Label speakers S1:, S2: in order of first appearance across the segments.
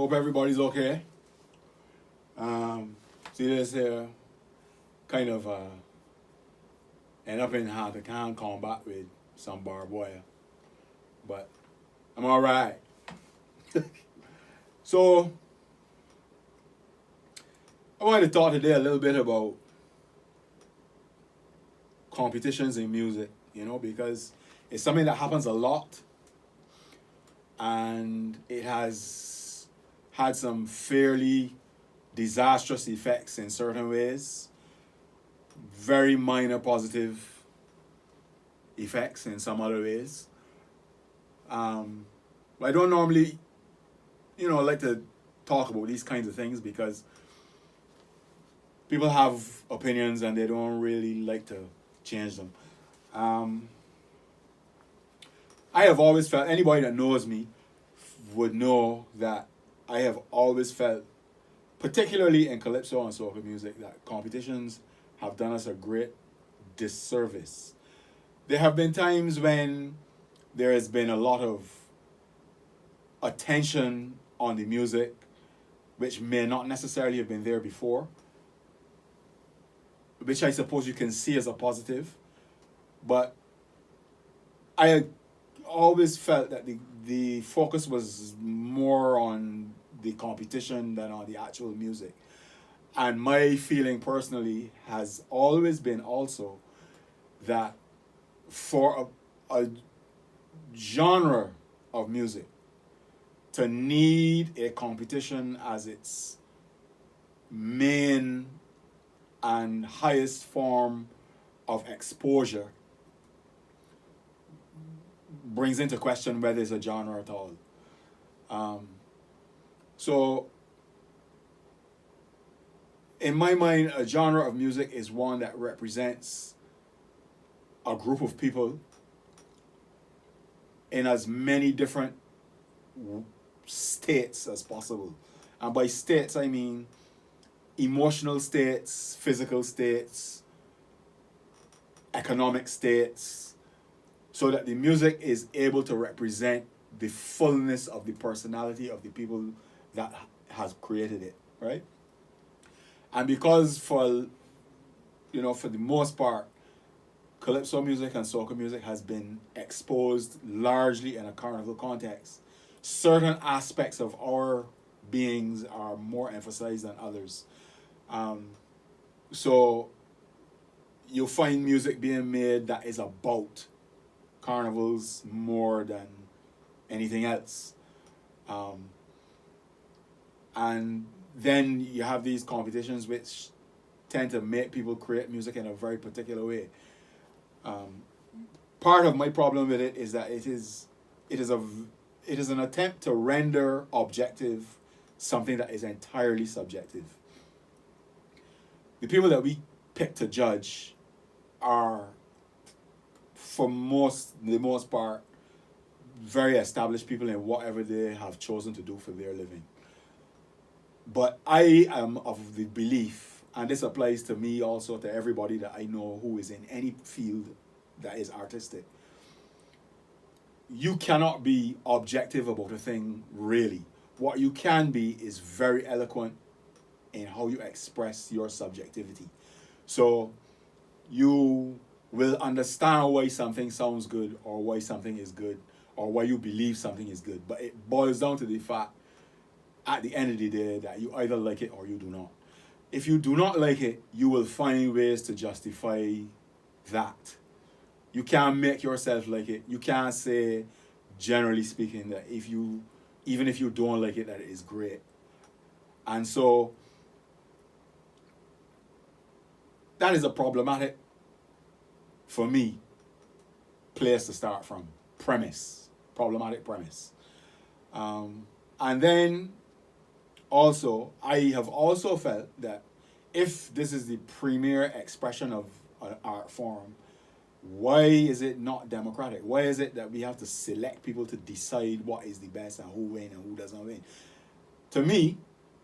S1: Hope everybody's okay. See this here kind of end up in hand to hand combat with some barbed wire. But I'm alright. So I wanted to talk today a little bit about competitions in music, because it's something that happens a lot and it has had some fairly disastrous effects in certain ways, very minor positive effects in some other ways. But I don't normally, like to talk about these kinds of things because people have opinions and they don't really like to change them. I have always felt, anybody that knows me would know that I have always felt, particularly in calypso and soca music, that competitions have done us a great disservice. There have been times when there has been a lot of attention on the music, which may not necessarily have been there before, which I suppose you can see as a positive. But I always felt that the focus was more on the competition than on the actual music. And my feeling personally has always been also that for a genre of music to need a competition as its main and highest form of exposure brings into question whether it's a genre at all. So, in my mind, a genre of music is one that represents a group of people in as many different states as possible. And by states, I mean emotional states, physical states, economic states, so that the music is able to represent the fullness of the personality of the people that has created it, right? And because for the most part, calypso music and soca music has been exposed largely in a carnival context, certain aspects of our beings are more emphasized than others. So you'll find music being made that is about carnivals more than anything else. And then you have these competitions which tend to make people create music in a very particular way. Part of my problem with it is that it is an attempt to render objective something that is entirely subjective. The people that we pick to judge are, for the most part, very established people in whatever they have chosen to do for their living. But I am of the belief, and this applies to me also, to everybody that I know who is in any field that is artistic. You cannot be objective about a thing, really. What you can be is very eloquent in how you express your subjectivity. So you will understand why something sounds good or why something is good or why you believe something is good. But it boils down to the fact, at the end of the day, that you either like it or you do not. If you do not like it, you will find ways to justify that. You can't make yourself like it. You can't say, generally speaking, that even if you don't like it, that it is great. And so that is a problematic, for me, place to start from. Problematic premise. And then also, I have also felt that if this is the premier expression of an art form, why is it not democratic? Why is it that we have to select people to decide what is the best and who wins and who doesn't win? To me,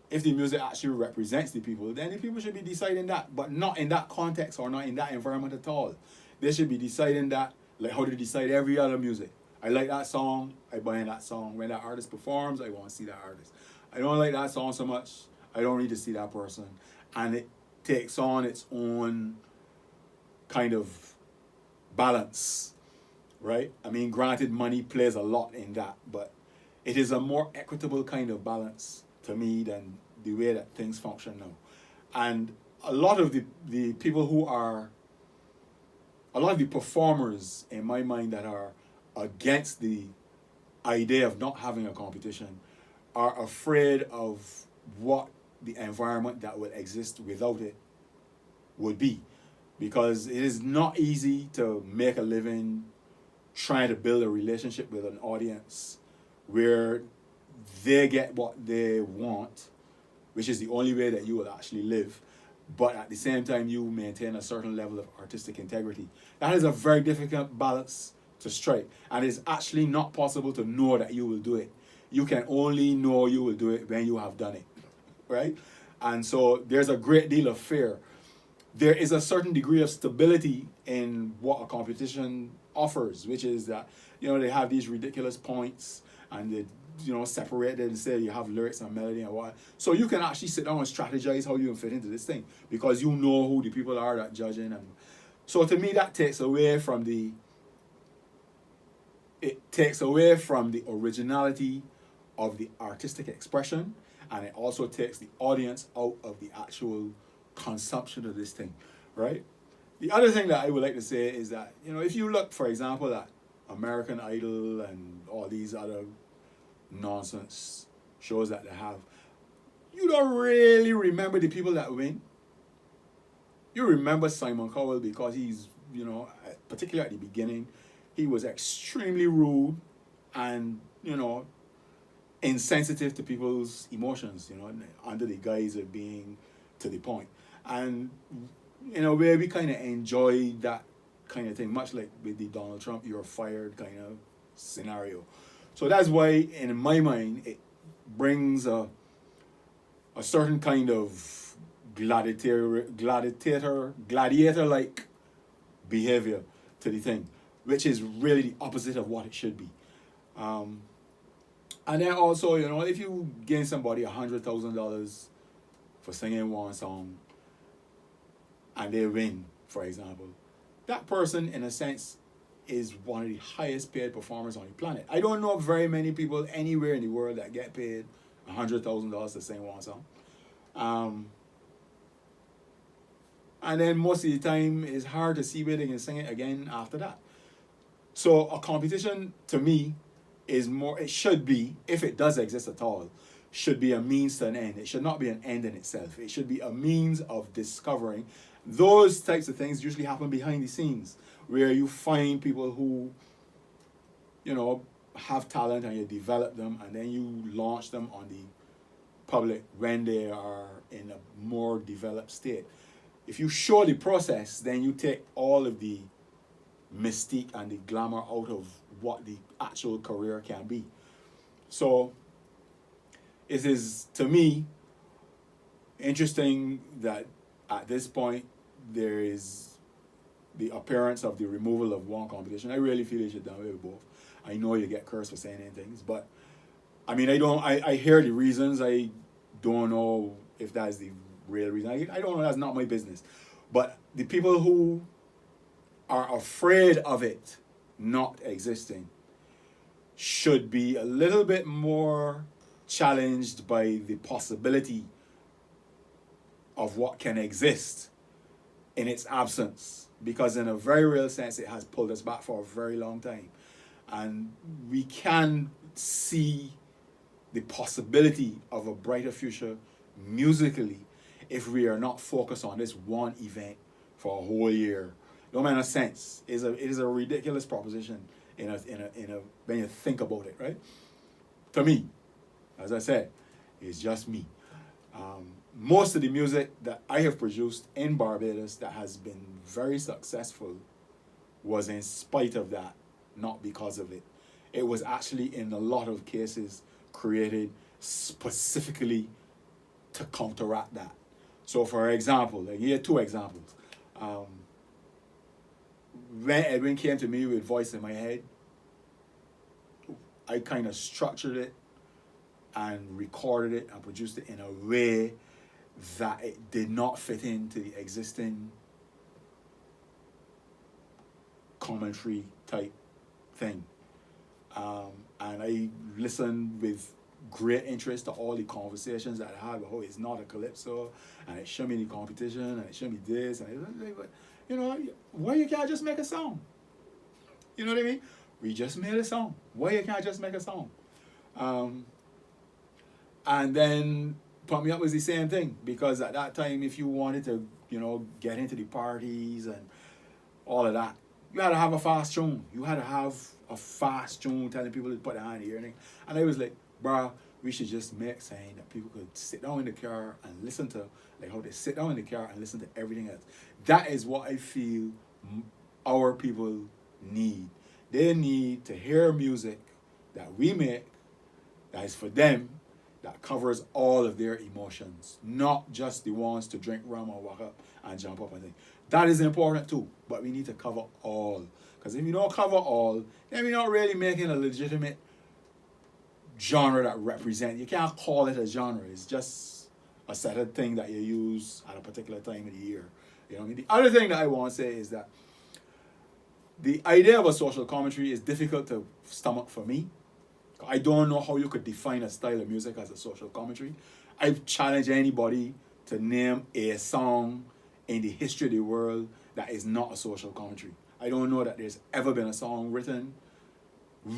S1: if the music actually represents the people, then the people should be deciding that, but not in that context or not in that environment at all. They should be deciding that like how they decide every other music. I like that song, I buy in that song. When that artist performs, I want to see that artist. I don't like that song so much. I don't need to see that person. And it takes on its own kind of balance, right? I mean, granted, money plays a lot in that, but it is a more equitable kind of balance to me than the way that things function now. And a lot of the people who are, a lot of the performers in my mind that are against the idea of not having a competition are afraid of what the environment that will exist without it would be. Because it is not easy to make a living trying to build a relationship with an audience where they get what they want, which is the only way that you will actually live, but at the same time you maintain a certain level of artistic integrity. That is a very difficult balance to strike, and it's actually not possible to know that you will do it. You can only know you will do it when you have done it, right? And so there's a great deal of fear. There is a certain degree of stability in what a competition offers, which is that, you know, they have these ridiculous points and they, you know, separate it and say you have lyrics and melody and what. So you can actually sit down and strategize how you can fit into this thing because you know who the people are that judging. And so to me, that takes away from the, it takes away from the originality of the artistic expression, and it also takes the audience out of the actual consumption of this thing, right? The other thing that I would like to say is that, you know, if you look, for example, at American Idol and all these other nonsense shows that they have, you don't really remember the people that win. You remember Simon Cowell because he's, you know, particularly at the beginning, he was extremely rude and, you know, insensitive to people's emotions, you know, under the guise of being to the point. And in a way, we kind of enjoy that kind of thing, much like with the Donald Trump, you're fired kind of scenario. So that's why, in my mind, it brings a certain kind of gladiator-like behavior to the thing, which is really the opposite of what it should be. And then also, you know, if you gain somebody $100,000 for singing one song and they win, for example, that person, in a sense, is one of the highest paid performers on the planet. I don't know very many people anywhere in the world that get paid $100,000 to sing one song. And then most of the time, it's hard to see where they can sing it again after that. So a competition, to me, is more, it should be, if it does exist at all, should be a means to an end. It should not be an end in itself. It should be a means of discovering. Those types of things usually happen behind the scenes, where you find people who, you know, have talent and you develop them and then you launch them on the public when they are in a more developed state. If you show the process, then you take all of the mystique and the glamour out of what the actual career can be. So it is, to me, interesting that at this point there is the appearance of the removal of one competition. I really feel it should done away with both. I know you get cursed for saying things, but I mean, I hear the reasons. I don't know if that's the real reason. I don't know, that's not my business. But the people who are afraid of it not existing should be a little bit more challenged by the possibility of what can exist in its absence, because in a very real sense it has pulled us back for a very long time, and we can see the possibility of a brighter future musically if we are not focused on this one event for a whole year. Don't make no sense. It is a ridiculous proposition in a when you think about it, right? To me, as I said, it's just me. Most of the music that I have produced in Barbados that has been very successful was in spite of that, not because of it. It was actually, in a lot of cases, created specifically to counteract that. So, for example, like here are two examples. When Edwin came to me with Voice in My Head, I kind of structured it and recorded it and produced it in a way that it did not fit into the existing commentary type thing. And I listened with great interest to all the conversations that I had about how it's not a calypso, and it showed me the competition, and it showed me this, and why you can't just make a song? You know what I mean? We just made a song. Why you can't just make a song? And then Pump Me Up was the same thing, because at that time, if you wanted to, get into the parties and all of that, you had to have a fast tune. You had to have a fast tune telling people to put their hand in the ear. And I was like, bruh, we should just make saying that people could sit down in the car and listen to, like how they sit down in the car and listen to everything else. That is what I feel our people need. They need to hear music that we make that is for them, that covers all of their emotions, not just the ones to drink rum or walk up and jump up and think. That is important too, but we need to cover all. Because if you don't cover all, then we're not really making a legitimate genre that represents. You can't call it a genre. It's just a set of thing that you use at a particular time of the year. You know what I mean? The other thing that I want to say is that the idea of a social commentary is difficult to stomach for me. I don't know how you could define a style of music as a social commentary. I've challenged anybody to name a song in the history of the world that is not a social commentary. I don't know that there's ever been a song written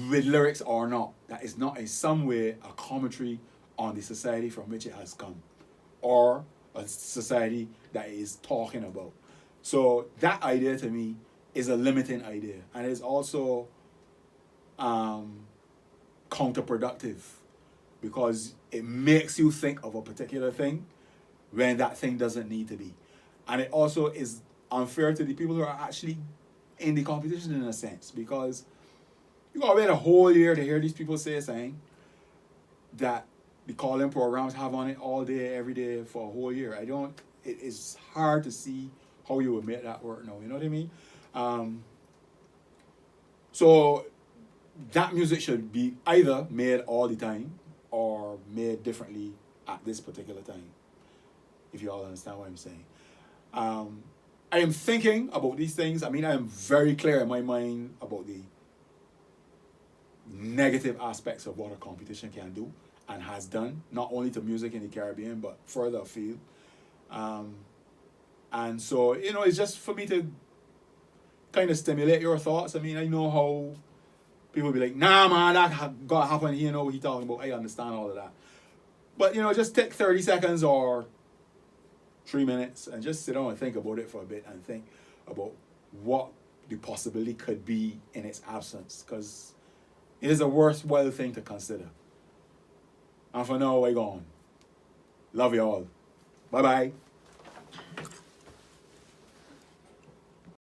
S1: with lyrics or not that is not in some way a commentary on the society from which it has come, or a society that it is talking about. So that idea to me is a limiting idea, and it's also counterproductive, because it makes you think of a particular thing when that thing doesn't need to be. And it also is unfair to the people who are actually in the competition in a sense, because you gotta wait a whole year to hear these people say something that the call-in programs have on it all day, every day for a whole year. It is hard to see how you would make that work now, you know what I mean? So that music should be either made all the time or made differently at this particular time, if you all understand what I'm saying. I am thinking about these things. I mean, I am very clear in my mind about the negative aspects of what a competition can do and has done, not only to music in the Caribbean, but further afield. And so, it's just for me to kind of stimulate your thoughts. I mean, I know how people be like, nah, man, that got to happen. You know what he's talking about. I understand all of that. But, just take 30 seconds or 3 minutes and just sit down and think about it for a bit and think about what the possibility could be in its absence, because it is a worthwhile thing to consider. And for now, we're gone. Love you all. Bye-bye.